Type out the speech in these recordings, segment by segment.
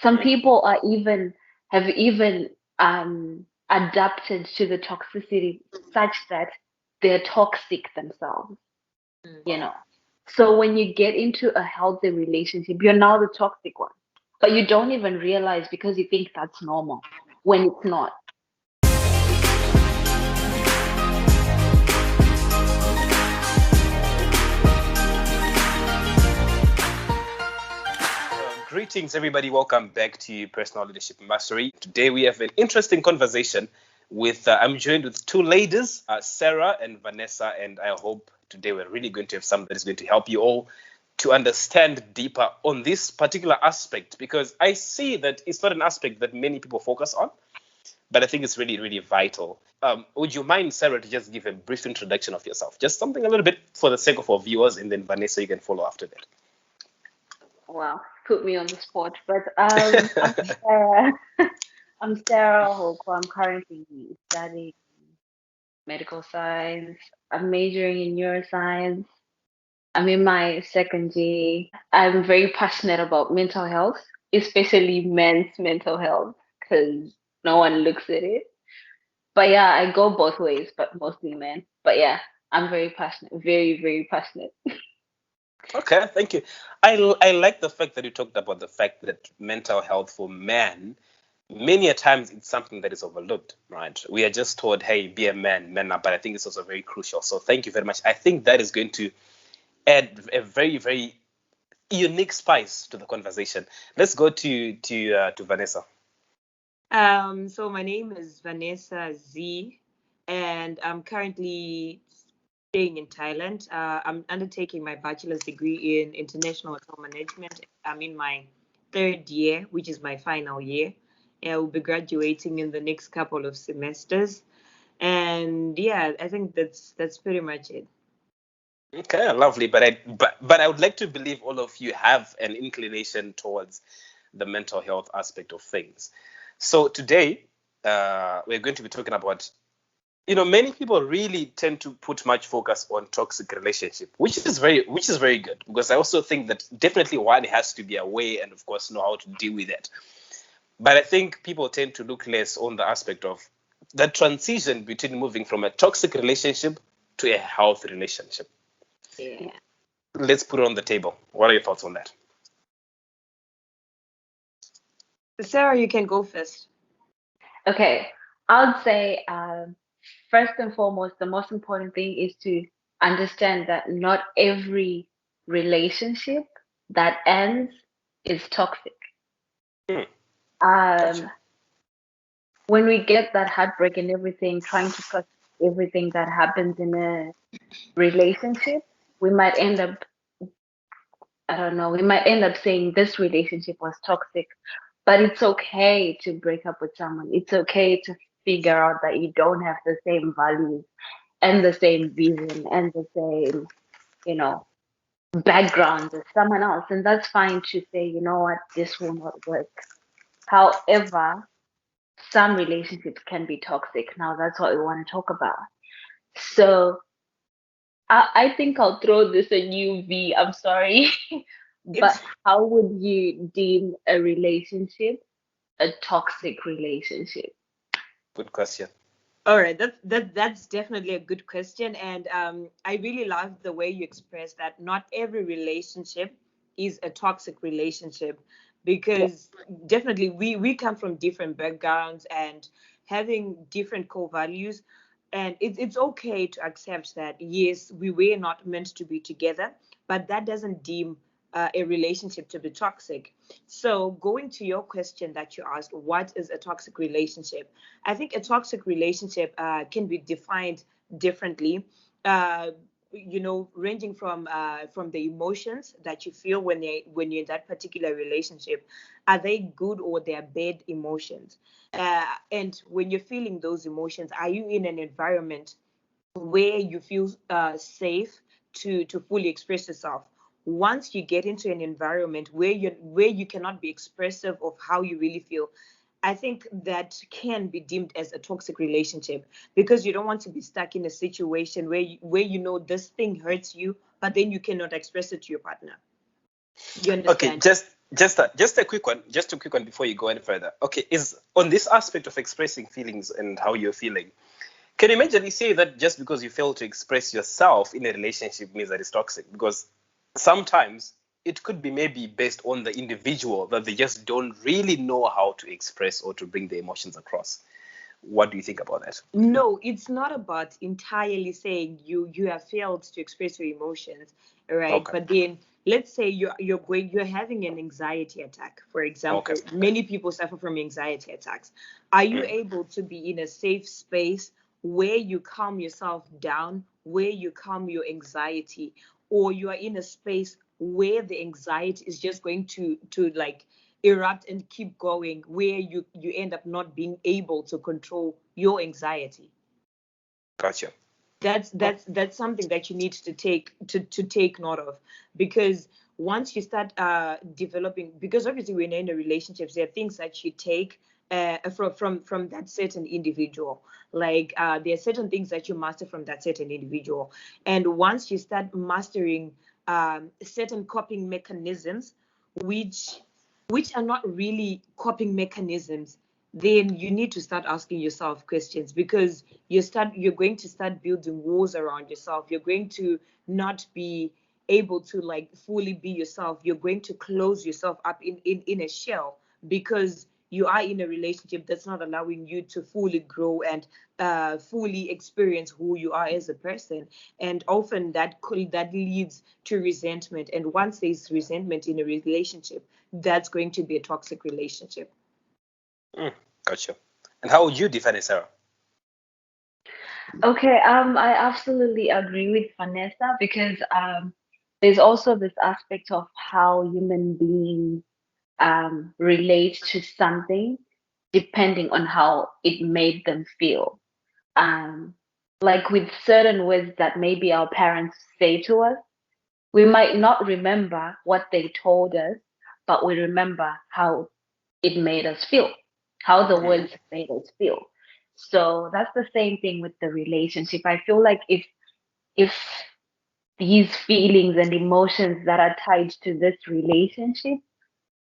Some people are even have even adapted to the toxicity such that they're toxic themselves, you know. So when you get into a healthy relationship, you're now the toxic one. But you don't even realize because you think that's normal when it's not. Greetings, everybody. Welcome back to Personal Leadership Mastery. Today we have an interesting conversation with, I'm joined with two ladies, Sarah and Vanessa, and I hope today we're really going to have something that is going to help you all to understand deeper on this particular aspect, because I see that it's not an aspect that many people focus on, but I think it's really, really vital. Would you mind, Sarah, to just give a brief introduction of yourself? Just something a little bit for the sake of our viewers, and then Vanessa, you can follow after that. Wow, put me on the spot. But I'm Sarah. I'm Sarah Hoko. I'm currently studying medical science. I'm majoring in neuroscience. I'm in my second year. I'm very passionate about mental health, especially men's mental health, because no one looks at it. But yeah, I go both ways, but mostly men. But yeah, I'm very passionate, very, very passionate. Okay, thank you. I like the fact that you talked about the fact that mental health for men, many a times it's something that is overlooked, right? We are just told, hey, be a man, man up, but I think it's also very crucial. So thank you very much. I think that is going to add a very, very unique spice to the conversation. Let's go to Vanessa. So my name is Vanessa Z, and I'm currently staying in Thailand. I'm undertaking my bachelor's degree in international hotel management. I'm in my third year, which is my final year. I will be graduating in the next couple of semesters. And yeah, I think that's pretty much it. Okay, lovely. But I would like to believe all of you have an inclination towards the mental health aspect of things. So today, we're going to be talking about, many people really tend to put much focus on toxic relationship, which is very good, because I also think that definitely one has to be aware and of course know how to deal with it. But I think people tend to look less on the aspect of the transition between moving from a toxic relationship to a healthy relationship. Yeah. Let's put it on the table. What are your thoughts on that? Sarah, you can go first. Okay, I would say first and foremost, the most important thing is to understand that not every relationship that ends is toxic. Gotcha. When we get that heartbreak and everything, trying to process everything that happens in a relationship, we might end up, I don't know, we might end up saying this relationship was toxic, but it's okay to break up with someone. It's okay to figure out that you don't have the same values and the same vision and the same, you know, background as someone else. And that's fine to say, you know what, this will not work. However, some relationships can be toxic. Now, that's what we want to talk about. So I think I'll throw this a new V. I'm sorry. But how would you deem a relationship a toxic relationship? Good question. All right, that's definitely a good question, and I really love the way you express that. Not every relationship is a toxic relationship, because definitely we come from different backgrounds and having different core values, and it's okay to accept that yes, we were not meant to be together, but that doesn't deem a relationship to be toxic. So going to your question that you asked, what is a toxic relationship? I think a toxic relationship can be defined differently, ranging from the emotions that you feel when you're in that particular relationship. Are they good or they are bad emotions? And when you're feeling those emotions, are you in an environment where you feel safe to fully express yourself? Once you get into an environment where you cannot be expressive of how you really feel, I think that can be deemed as a toxic relationship, because you don't want to be stuck in a situation where you know this thing hurts you, but then you cannot express it to your partner. You understand? Okay, Just a quick one, before you go any further. Okay, is on this aspect of expressing feelings and how you're feeling. Can you imagine you say that just because you fail to express yourself in a relationship means that it's toxic? Because sometimes it could be maybe based on the individual that they just don't really know how to express or to bring their emotions across. What do you think about that? No, it's not about entirely saying you have failed to express your emotions, right? Okay. But then let's say you're having an anxiety attack, for Okay. example. Many people suffer from anxiety attacks. Are you Mm. able to be in a safe space where you calm yourself down, where you calm your anxiety, or you are in a space where the anxiety is just going to like erupt and keep going, where you end up not being able to control your anxiety? Gotcha. That's something that you need to take note of, because once you start developing, because obviously when you're in a relationship there are things that you take from that certain individual, like there are certain things that you master from that certain individual, and once you start mastering certain coping mechanisms, which which are not really coping mechanisms, then you need to start asking yourself questions, because you're going to start building walls around yourself. You're going to not be able to like fully be yourself. You're going to close yourself up in a shell, because you are in a relationship that's not allowing you to fully grow and fully experience who you are as a person. And often that leads to resentment, and once there's resentment in a relationship, that's going to be a toxic relationship. Mm. Gotcha. And how would you define it, Sarah? Okay, I absolutely agree with Vanessa because there's also this aspect of how human beings relate to something depending on how it made them feel. Um, like with certain words that maybe our parents say to us, we might not remember what they told us, but we remember how it made us feel, how the Mm. words made us feel. So that's the same thing with the relationship. I feel like if these feelings and emotions that are tied to this relationship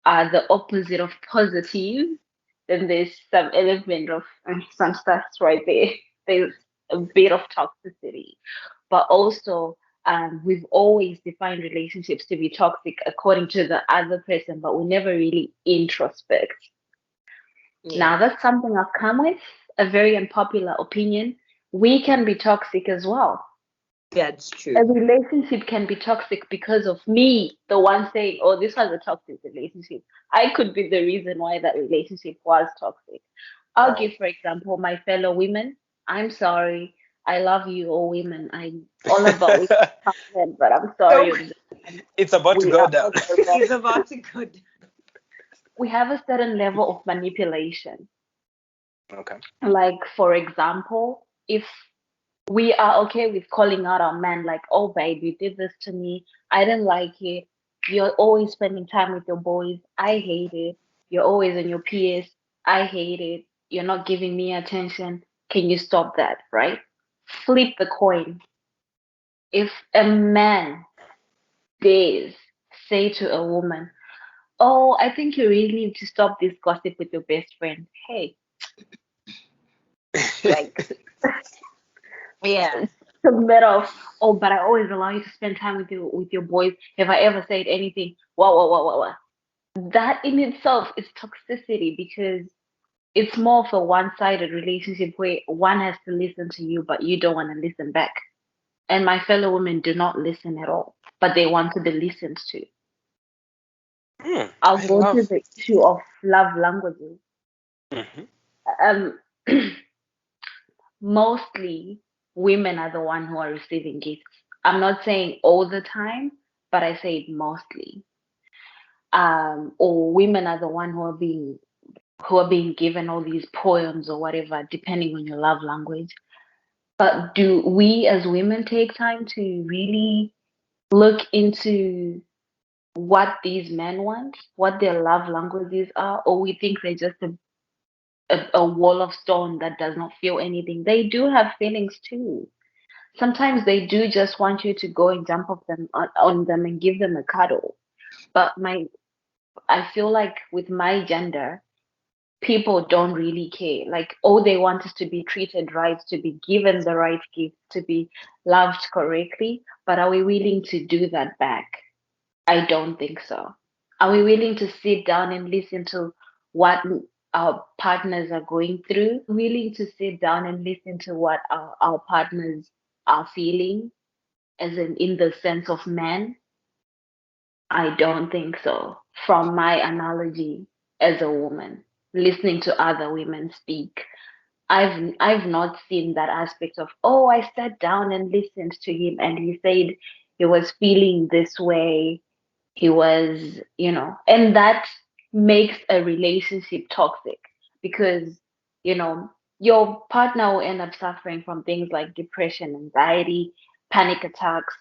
are the opposite of positive, then there's some element of some stuff right there. There's a bit of toxicity, but also we've always defined relationships to be toxic according to the other person, but we never really introspect. Yeah, Now, that's something I've come with, a very unpopular opinion. We can be toxic as well. that's A true. relationship can be toxic because of me, the one saying, oh, this was a toxic relationship. I could be the reason why that relationship was toxic. I'll Oh. give, for example, my fellow women. I'm sorry. I love you, all women. I'm all about women empowerment, but I'm sorry Oh, on this one. It's about to We go are down. all the wrong. he's about to go down. We have a certain level of manipulation. Okay. Like, for example, if we are okay with calling out our man, like, oh, babe, you did this to me. I didn't like it. You're always spending time with your boys. I hate it. You're always on your PS. I hate it. You're not giving me attention. Can you stop that, right? Flip the coin. If a man dares say to a woman, oh, I think you really need to stop this gossip with your best friend. Hey, like, Yeah, it's a matter of, oh, but I always allow you to spend time with your boys. Have I ever said anything? Wow. That in itself is toxicity because it's more of a one-sided relationship where one has to listen to you, but you don't want to listen back. And my fellow women do not listen at all, but they want to be listened to. Hmm. I'll I go to love. the issue of love languages. Mhm. Um, mostly women are the one who are receiving gifts. I'm not saying all the time, but I say it mostly. Or women are the one who are being given all these poems or whatever, depending on your love language. But do we as women take time to really look into what these men want, what their love languages are, or we think they're just a wall of stone that does not feel anything? They do have feelings too. Sometimes they do just want you to go and jump off them on them and give them a cuddle. But I feel like with my gender, people don't really care. Like, all they want is to be treated right, to be given the right gift, to be loved correctly. But are we willing to do that back? I don't think so. Are we willing to sit down and listen to what our partners are going through? Willing to sit down and listen to what our partners are feeling, as in the sense of men? I don't think so. From my analogy as a woman, listening to other women speak, I've not seen that aspect of, oh, I sat down and listened to him and he said he was feeling this way. He was, and that makes a relationship toxic because, your partner will end up suffering from things like depression, anxiety, panic attacks.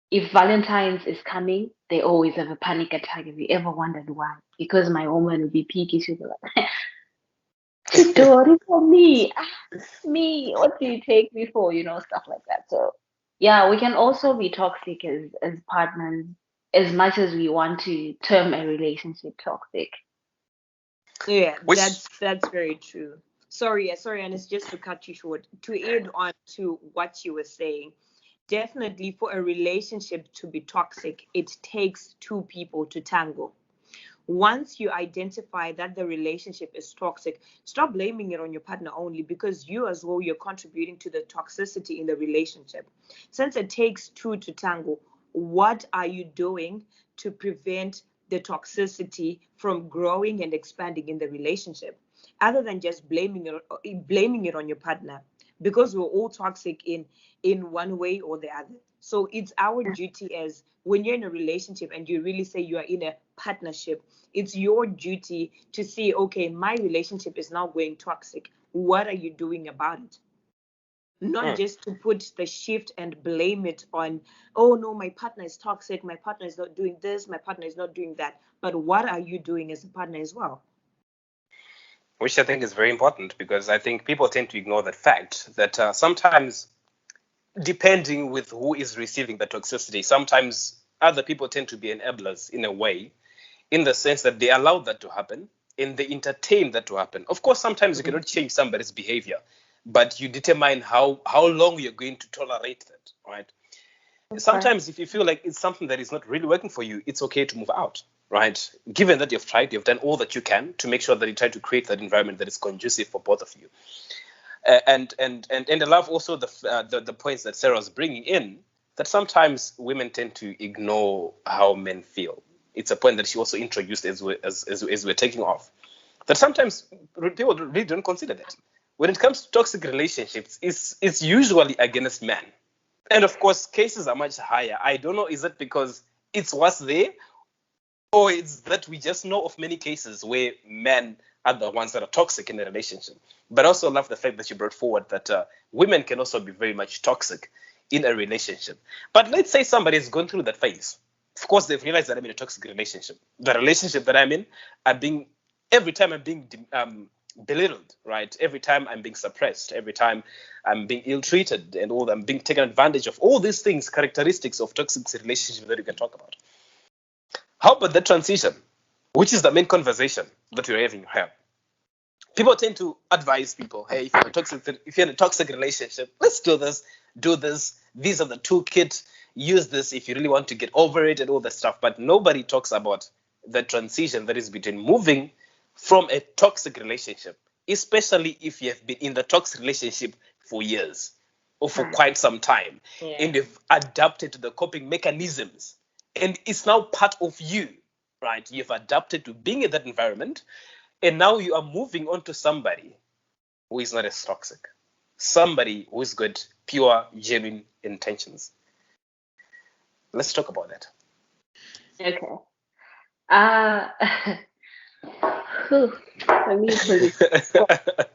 If Valentine's is coming, they always have a panic attack. Have you ever wondered why? Because my woman will be peaky. She'll be like, Chidori for me. Me, what do you take me for? Stuff like that. So yeah, we can also be toxic as partners as much as we want to term a relationship toxic. Yeah, Which that's very true. Sorry, and it's just to cut you short. To add on to what you were saying, definitely for a relationship to be toxic, it takes two people to tango. Once you identify that the relationship is toxic, stop blaming it on your partner only, because you as well, you're contributing to the toxicity in the relationship. Since it takes two to tango, what are you doing to prevent the toxicity from growing and expanding in the relationship, other than just blaming it on your partner? Because we're all toxic in one way or the other. So it's our duty, as when you're in a relationship and you really say you are in a partnership, it's your duty to see, okay, my relationship is now going toxic. What are you doing about it? Not mm, just to put the shift and blame it on, oh no, my partner is toxic, my partner is not doing this, my partner is not doing that. But what are you doing as a partner as well? which I think is very important, because I think people tend to ignore that fact that sometimes, depending with who is receiving the toxicity, sometimes other people tend to be enablers in a way, in the sense that they allow that to happen and they entertain that to happen. Of course, sometimes you Mhm. cannot change somebody's behavior, but you determine how long you're going to tolerate that, right? Okay. Sometimes if you feel like it's something that is not really working for you, it's okay to move out, right? Given that you've tried, you've done all that you can to make sure that you try to create that environment that is conducive for both of you. And I love also the points that Sarah was bringing in, that sometimes women tend to ignore how men feel. It's a point that she also introduced as we're taking off. That sometimes people really don't consider that. When it comes to toxic relationships, it's usually against men. And of course, cases are much higher. I don't know, is it because it's what's there, or it's that we just know of many cases where men are the ones that are toxic in a relationship. But I also love the fact that you brought forward that women can also be very much toxic in a relationship. But let's say somebody has gone through that phase. Of course, they've realized that I'm in a toxic relationship. The relationship that I'm in, I'm being every time I'm being belittled, right? Every time I'm being suppressed, every time I'm being ill-treated, and all I'm being taken advantage of. All these things, characteristics of toxic relationship that you can talk about. How about the transition, which is the main conversation that we're having here? People tend to advise people, hey, if you're in a toxic relationship, let's do this. These are the toolkit. Use this if you really want to get over it and all that stuff. But nobody talks about the transition that is between moving from a toxic relationship, especially if you have been in the toxic relationship for years or for Hmm. quite some time, Yeah. and you've adapted to the coping mechanisms, and it's now part of you, right? You've adapted to being in that environment, and now you are moving on to somebody who is not as toxic, somebody who's got pure, genuine intentions. Let's talk about that. Okay. Uh, whew, let me put it.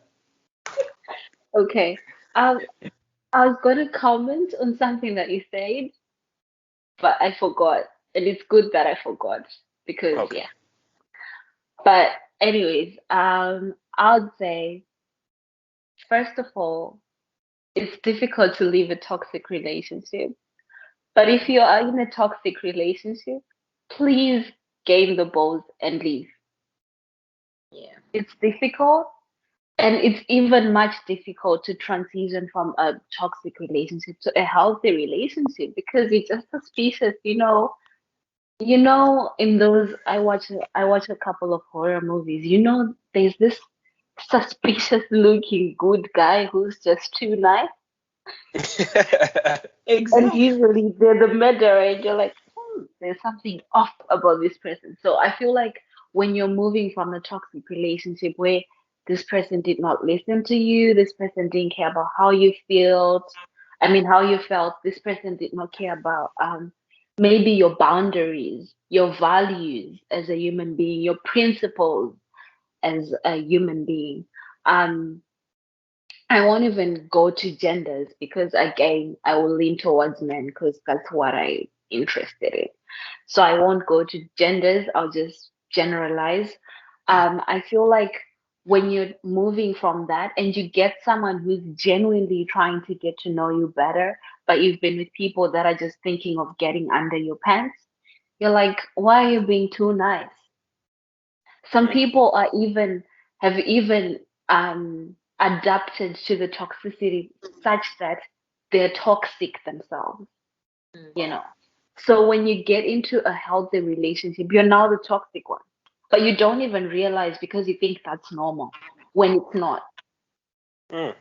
Okay. Um, I was going to comment on something that you said, but I forgot. And it's good that I forgot because, Okay. yeah. But, anyways, I would say, first of all, it's difficult to leave a toxic relationship. But if you are in a toxic relationship, please gain the balls and leave. Yeah. It's difficult, and it's even much difficult to transition from a toxic relationship to a healthy relationship because you're just suspicious, in those I watch a couple of horror movies. There's this suspicious looking good guy who's just too nice. And Exactly. usually they're the murderer, and you're like, there's something off about this person. So I feel like when you're moving from a toxic relationship where this person did not listen to you, this person didn't care about how you felt, how you felt, this person did not care about maybe your boundaries, your values as a human being, your principles as a human being. Um, I won't even go to genders because again, I will lean towards men because that's what I'm interested in. So I won't go to genders. I'll just generalize. I feel like when you're moving from that and you get someone who's genuinely trying to get to know you better, but you've been with people that are just thinking of getting under your pants, you're like, why are you being too nice? Some Mm, people have even adapted to the toxicity such that they're toxic themselves, you Mm. know. So when you get into a healthy relationship, you're now the toxic one. But you don't even realize because you think that's normal when it's not. mm.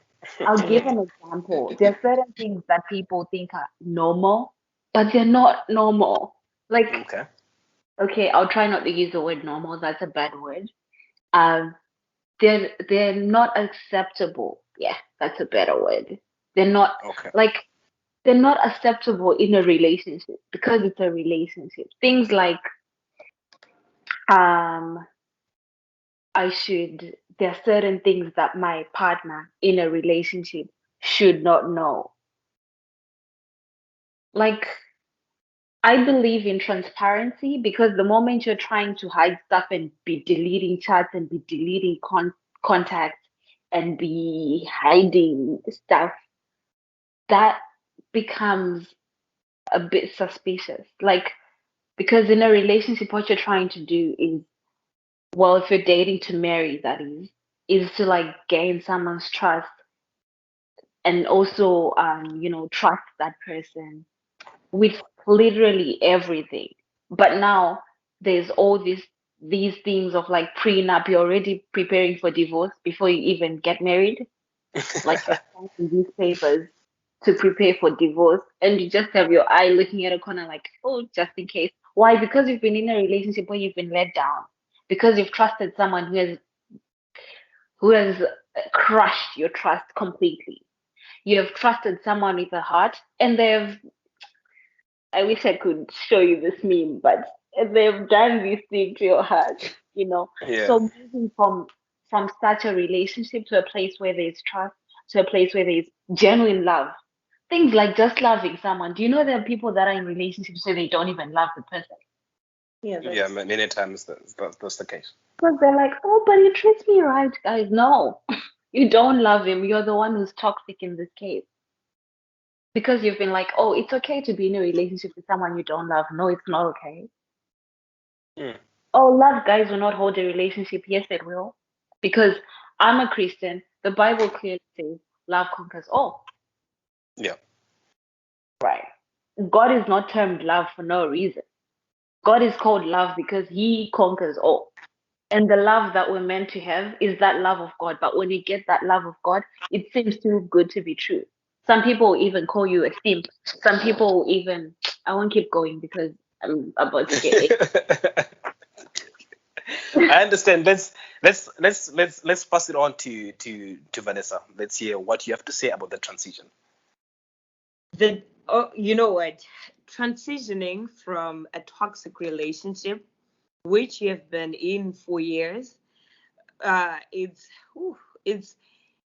I'll give an example. There are certain things that people think are normal, but they're not normal. Like, Okay. okay, I'll try not to use the word normal, that's a bad word. Um, they're not acceptable. Yeah, that's a better word. They're not Okay. like they're not acceptable in a relationship because it's a relationship. Things like um there are certain things that my partner in a relationship should not know. Like I believe in transparency because the moment you're trying to hide stuff and be deleting chats and be deleting contacts and be hiding stuff, that becomes a bit suspicious. Like, because in a relationship, what you're trying to do is, well, if you're dating to marry, that is to like gain someone's trust and also, trust that person with literally everything. But now there's all these things of like prenup. You're already preparing for divorce before you even get married. Like you're signing these papers to prepare for divorce, and you just have your eye looking at a corner like, oh, just in case. Why? Because you've been in a relationship where you've been let down, because you've trusted someone who has crushed your trust completely. You have trusted someone with a heart, and I wish I could show you this meme, but they've done this thing to your heart. Yeah. So moving from such a relationship to a place where there's trust, to a place where there's genuine love. Things like just loving someone. Do you know there are people that are in relationships where they don't even love the person? Yeah, Yeah. that's Many times that's the case. Because they're like, oh, but he treats me right, guys. No, you don't love him. You're the one who's toxic in this case. Because you've been like, oh, it's okay to be in a relationship with someone you don't love. No, it's not okay. Mm, Oh, love guys will not hold a relationship. Yes, it will. Because I'm a Christian. The Bible clearly says love conquers all, yeah. right? God is not termed love for no reason. God is called love because he conquers all. And the love that we're meant to have is that love of God. But when you get that love of God, it seems too good to be true. Some people will even call you a simp. Some people will even, I won't keep going because I'm about to get it. I understand. Let's pass it on to Vanessa. Let's hear what you have to say about the transition. you know what? Transitioning from a toxic relationship, which you have been in for years, it's whew, it's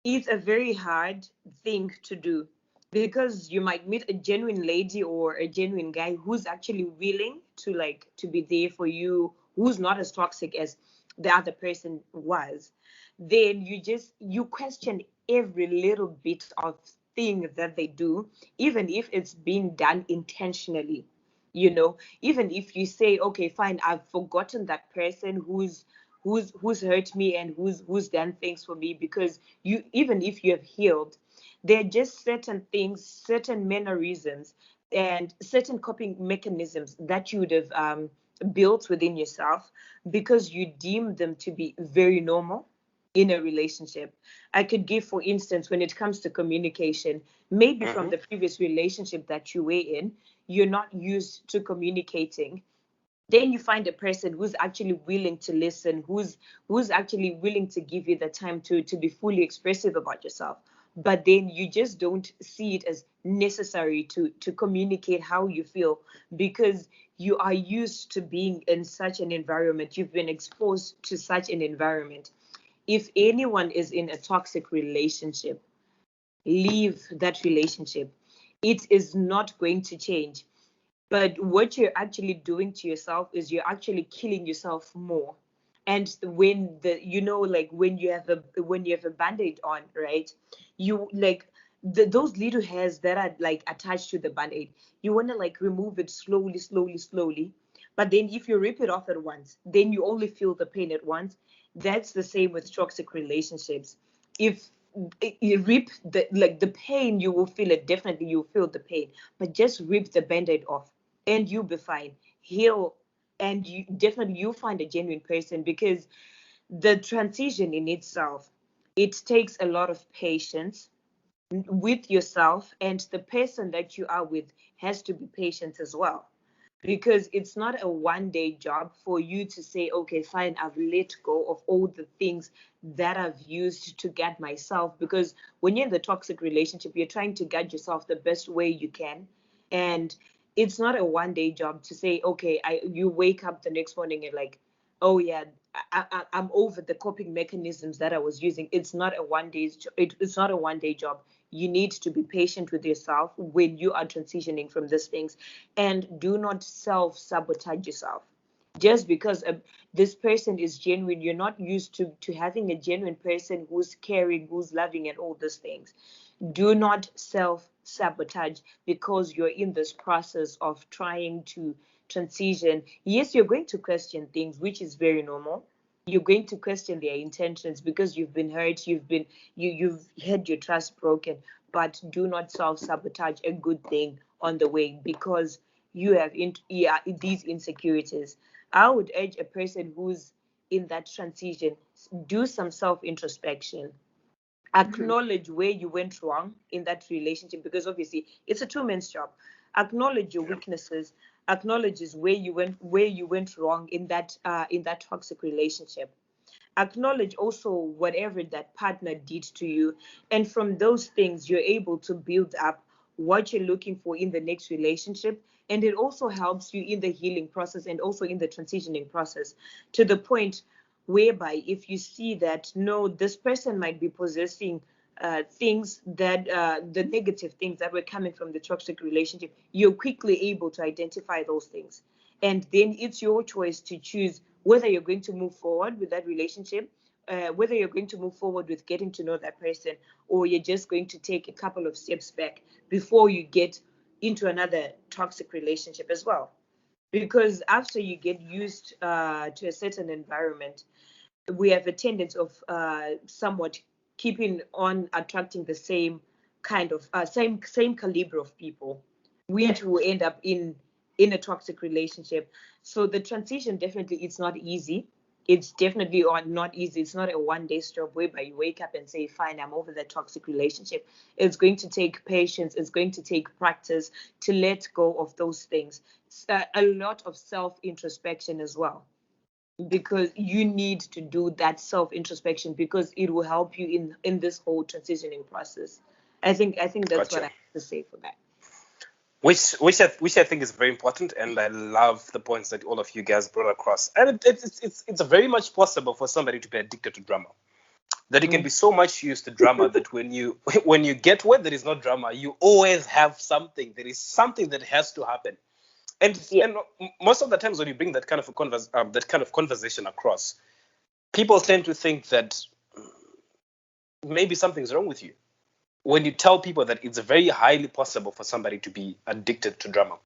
it's a very hard thing to do because you might meet a genuine lady or a genuine guy who's actually willing to be there for you, who's not as toxic as the other person was. Then you question every little bit of thing that they do, even if it's being done intentionally. Even if you say, okay, fine, I've forgotten that person who's hurt me and who's done things for me, because even if you have healed, there are just certain things, certain mannerisms, and certain coping mechanisms that you would have built within yourself because you deem them to be very normal in a relationship. I could give, for instance, when it comes to communication, maybe from the previous relationship that you were in, you're not used to communicating. Then you find a person who's actually willing to listen, who's actually willing to give you the time to be fully expressive about yourself. But then you just don't see it as necessary to communicate how you feel, because you are used to being in such an environment. You've been exposed to such an environment. If anyone is in a toxic relationship, leave that relationship. It is not going to change. But what you're actually doing to yourself is you're actually killing yourself more. And when like when you have a band-aid on, right? You like those little hairs that are like attached to the band-aid, you want to like remove it slowly, slowly, slowly. But then if you rip it off at once, then you only feel the pain at once. That's the same with toxic relationships. If you rip the pain, you will feel it. Definitely you'll feel the pain, but just rip the band-aid off and you'll be fine. Heal, and you'll find a genuine person, because the transition in itself, it takes a lot of patience with yourself, and the person that you are with has to be patient as well, because it's not a one-day job for you to say, okay, fine, I've let go of all the things that I've used to guide myself. Because when you're in the toxic relationship, you're trying to guide yourself the best way you can. And it's not a one-day job to say, okay, you wake up the next morning and like, oh yeah, I'm over the coping mechanisms that I was using. It's not a it's not a one-day job. You need to be patient with yourself when you are transitioning from these things, and do not self-sabotage yourself just because this person is genuine. You're not used to having a genuine person who's caring, who's loving, and all these things. Do not self-sabotage because you're in this process of trying to transition. Yes, you're going to question things, which is very normal. You're going to question their intentions because you've been hurt, you've had your trust broken. But do not self-sabotage a good thing on the way because you have these insecurities. I would urge a person who's in that transition, do some self-introspection, acknowledge where you went wrong in that relationship, because obviously it's a two-man's job. Acknowledge your weaknesses, acknowledges where you went wrong in that toxic relationship. Acknowledge also whatever that partner did to you, and from those things you're able to build up what you're looking for in the next relationship. And it also helps you in the healing process and also in the transitioning process, to the point whereby if you see that no, this person might be possessing things that the negative things that were coming from the toxic relationship, you're quickly able to identify those things. And then it's your choice to choose whether you're going to move forward with that relationship, whether you're going to move forward with getting to know that person, or you're just going to take a couple of steps back before you get into another toxic relationship as well. Because after you get used to a certain environment, we have a tendency of somewhat keeping on attracting the same kind of same caliber of people, which will end up in a toxic relationship. So the transition, definitely it's not easy. It's definitely not easy. It's not a one-day job whereby you wake up and say, fine, I'm over that toxic relationship. It's going to take patience. It's going to take practice to let go of those things. A lot of self-introspection as well, because you need to do that self-introspection because it will help you in this whole transitioning process. I think that's what Gotcha. I have to say for that. Which I think is very important, and I love the points that all of you guys brought across. And it's very much possible for somebody to be addicted to drama. That you can be so much used to drama that when you when you get where there is no drama, you always have something. There is something that has to happen. And Yeah. and most of the times when you bring that kind of that kind of conversation across, people tend to think that maybe something's wrong with you. When you tell people that it's very highly possible for somebody to be addicted to drama.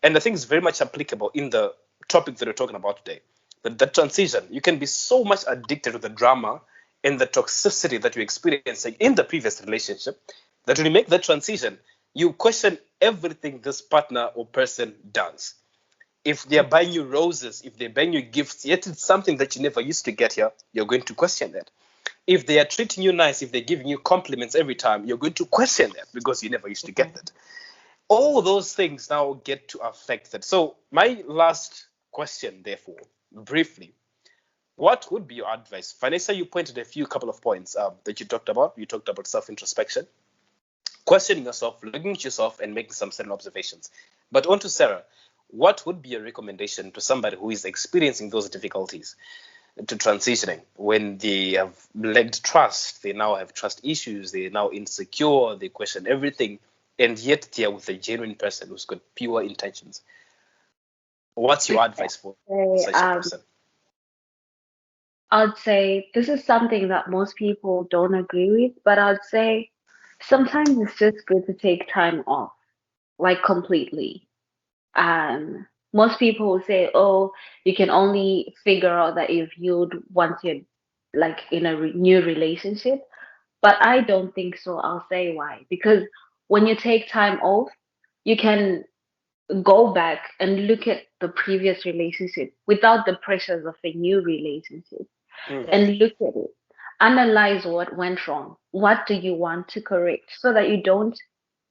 And I think it's very much applicable in the topic that we're talking about today. The transition, you can be so much addicted to the drama and the toxicity that you're experiencing in the previous relationship that when you make that transition, you question everything this partner or person does. If they're buying you roses, if they're buying you gifts, yet it's something that you never used to get here, you're going to question that. If they are treating you nice, if they're giving you compliments every time, you're going to question that because you never used to get that. All those things now get to affect that. So my last question, therefore, briefly, what would be your advice? Vanessa, you pointed a couple of points that you talked about. You talked about self-introspection, questioning yourself, looking at yourself, and making some certain observations. But on to Sarah, what would be your recommendation to somebody who is experiencing those difficulties to transitioning when they have lacked trust, they now have trust issues, they're now insecure, they question everything, and yet they're with a genuine person who's got pure intentions? What's your advice for such a person? I'd say this is something that most people don't agree with, but I'd say sometimes it's just good to take time off, like completely. Most people will say, oh, you can only figure out that you've healed once you're like in a new relationship. But I don't think so. I'll say why. Because when you take time off, you can go back and look at the previous relationship without the pressures of a new relationship and look at it. Analyze what went wrong. What do you want to correct so that you don't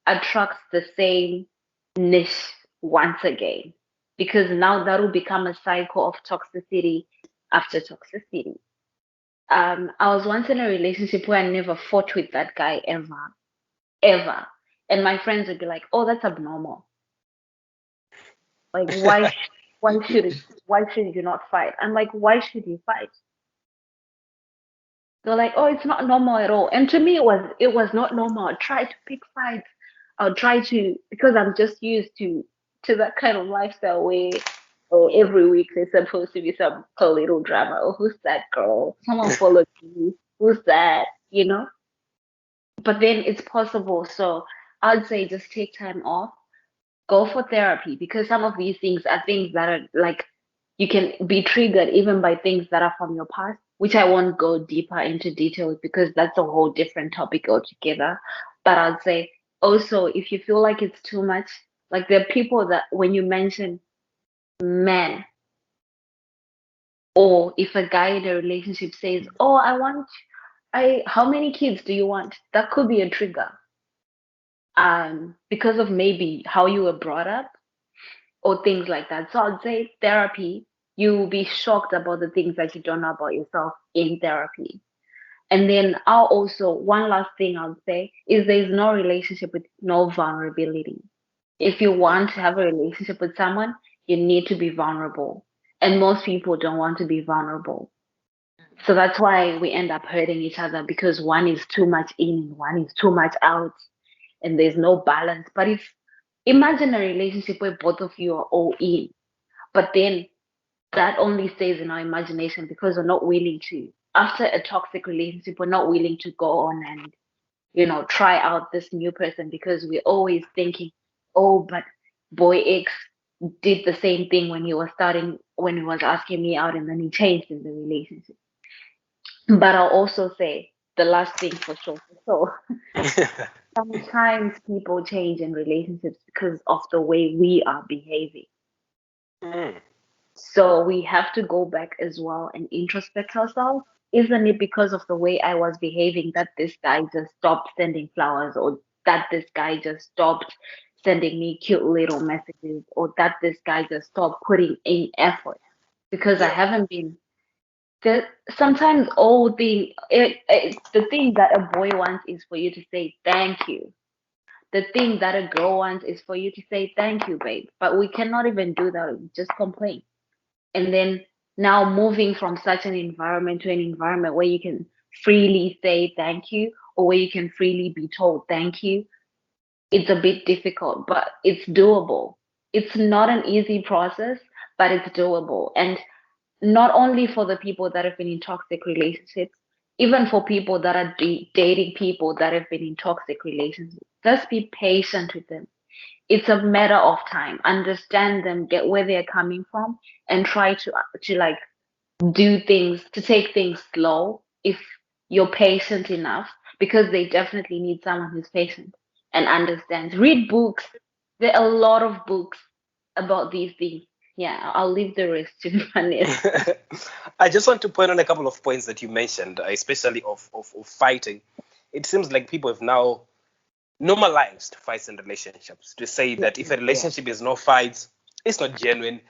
attract the same niche once again? Because now that will become a cycle of toxicity after toxicity. I was once in a relationship where I never fought with that guy ever, ever. And my friends would be like, "Oh, that's abnormal. Like, why should you not fight?" I'm like, "Why should you fight?" They're like, "Oh, it's not normal at all." And to me, it was not normal. I tried to pick fights. I'll try to because I'm just used to that kind of lifestyle where oh, every week there's supposed to be some little drama. Oh, who's that girl? Someone followed me. Who's that? You know? But then it's possible. So I'd say just take time off, go for therapy because some of these things are things that are like you can be triggered even by things that are from your past, which I won't go deeper into detail with because that's a whole different topic altogether. But I'd say also if you feel like it's too much, like there are people that when you mention men or if a guy in a relationship says, "Oh, how many kids do you want?" That could be a trigger. Because of maybe how you were brought up or things like that. So I'd say therapy, you will be shocked about the things that you don't know about yourself in therapy. And then I'll also, one last thing I would say is there's no relationship with no vulnerability. If you want to have a relationship with someone, you need to be vulnerable. And most people don't want to be vulnerable. So that's why we end up hurting each other because one is too much in and one is too much out and there's no balance. But if imagine a relationship where both of you are all in, but then that only stays in our imagination because we're not willing to. After a toxic relationship, we're not willing to go on and try out this new person because we're always thinking, oh, but boy X did the same thing when he was asking me out, and then he changed in the relationship. But I'll also say the last thing for sure. So sometimes people change in relationships because of the way we are behaving. Mm. So we have to go back as well and introspect ourselves. Isn't it because of the way I was behaving that this guy just stopped sending flowers, or that this guy just stopped sending me cute little messages, or that this guy just stopped putting in effort? Because I Yeah. haven't been. Sometimes the thing that a boy wants is for you to say thank you. The thing that a girl wants is for you to say thank you, babe. But we cannot even do that. We just complain. And then now moving from such an environment to an environment where you can freely say thank you or where you can freely be told thank you, it's a bit difficult, but it's doable. It's not an easy process, but it's doable. And not only for the people that have been in toxic relationships, even for people that are dating people that have been in toxic relationships, just be patient with them. It's a matter of time. Understand them, get where they're coming from, and try to like to take things slow if you're patient enough, because they definitely need someone who's patient and understands. Read books. There are a lot of books about these things. Yeah, I'll leave the rest to Vanessa. I just want to point on a couple of points that you mentioned, especially of fighting. It seems like people have now normalized fights in relationships to say that if a relationship is no fights, it's not genuine.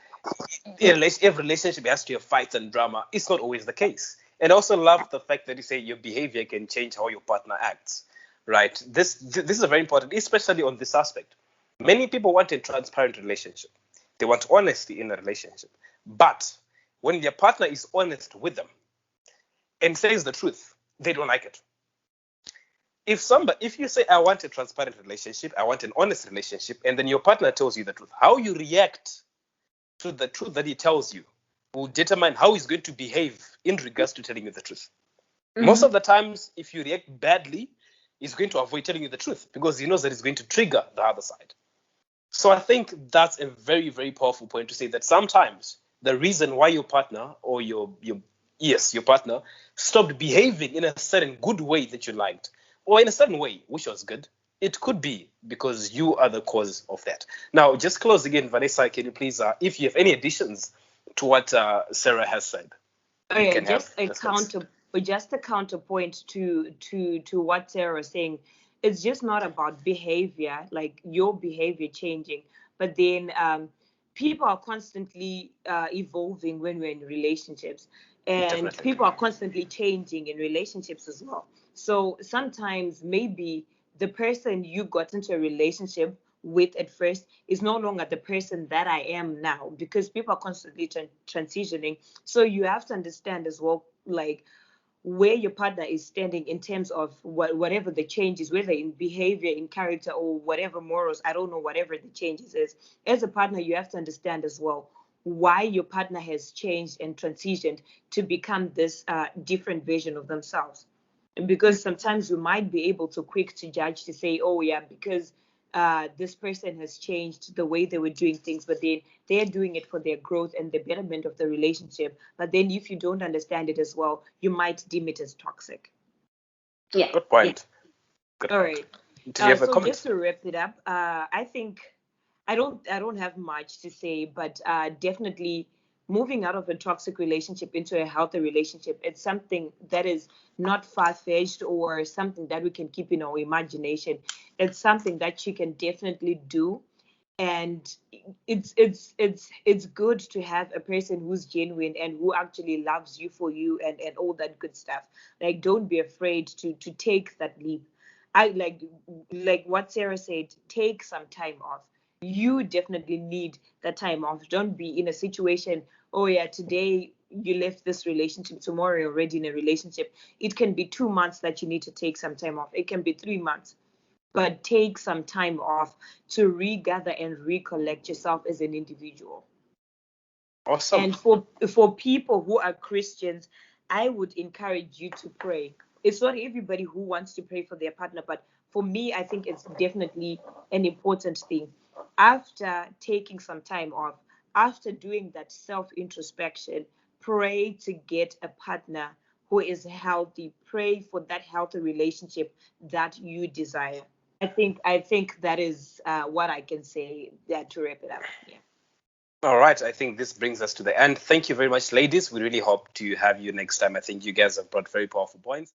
Every relationship has to have fights and drama. It's not always the case. And I also love the fact that you say your behavior can change how your partner acts, right? This is very important, especially on this aspect. Many people want a transparent relationship. They want honesty in a relationship. But when their partner is honest with them and says the truth, they don't like it. If you say I want a transparent relationship, I want an honest relationship, and then your partner tells you the truth, how you react to the truth that he tells you will determine how he's going to behave in regards to telling you the truth. Most of the times, if you react badly, he's going to avoid telling you the truth because he knows that it's going to trigger the other side. So I think that's a very, very powerful point to say that sometimes the reason why your partner or your partner stopped behaving in a certain good way that you liked, or in a certain way which was good, it could be because you are the cause of that. Now, just close again, Vanessa, can you please, if you have any additions to what Sarah has said, you Okay, can have just a the space. just a counterpoint to what Sarah was saying. It's just not about behavior, like your behavior changing, but then people are constantly evolving when we're in relationships, and Definitely. people are constantly changing in relationships as well. So sometimes maybe the person you got into a relationship with at first is no longer the person that I am now, because people are constantly transitioning. So you have to understand as well, like where your partner is standing in terms of whatever the change is, whether in behavior, in character, or whatever morals, I don't know, whatever the changes is. As a partner, you have to understand as well why your partner has changed and transitioned to become this different version of themselves. Because sometimes you might be able to quick to judge, to say, oh yeah, because this person has changed the way they were doing things, but then they're doing it for their growth and the betterment of the relationship. But then if you don't understand it as well, you might deem it as toxic. Yeah. Good point. Good All point. right. Do you have a So just comment? to wrap it up, I think I don't have much to say, but definitely moving out of a toxic relationship into a healthy relationship, it's something that is not far-fetched or something that we can keep in our imagination. It's something that you can definitely do, and it's good to have a person who's genuine and who actually loves you for you, and all that good stuff. Like, don't be afraid to take that leap. I like what Sarah said, take some time off. You definitely need that time off. Don't be in a situation, oh yeah, today you left this relationship, tomorrow you're already in a relationship. It can be 2 months that you need to take some time off. It can be 3 months, but take some time off to regather and recollect yourself as an individual. Awesome. And for people who are Christians, I would encourage you to pray. It's not everybody who wants to pray for their partner, but for me, I think it's definitely an important thing. After taking some time off, after doing that self introspection, pray to get a partner who is healthy. Pray for that healthy relationship that you desire. I think that is what I can say to wrap it up. Yeah. All right. I think this brings us to the end. Thank you very much, ladies. We really hope to have you next time. I think you guys have brought very powerful points.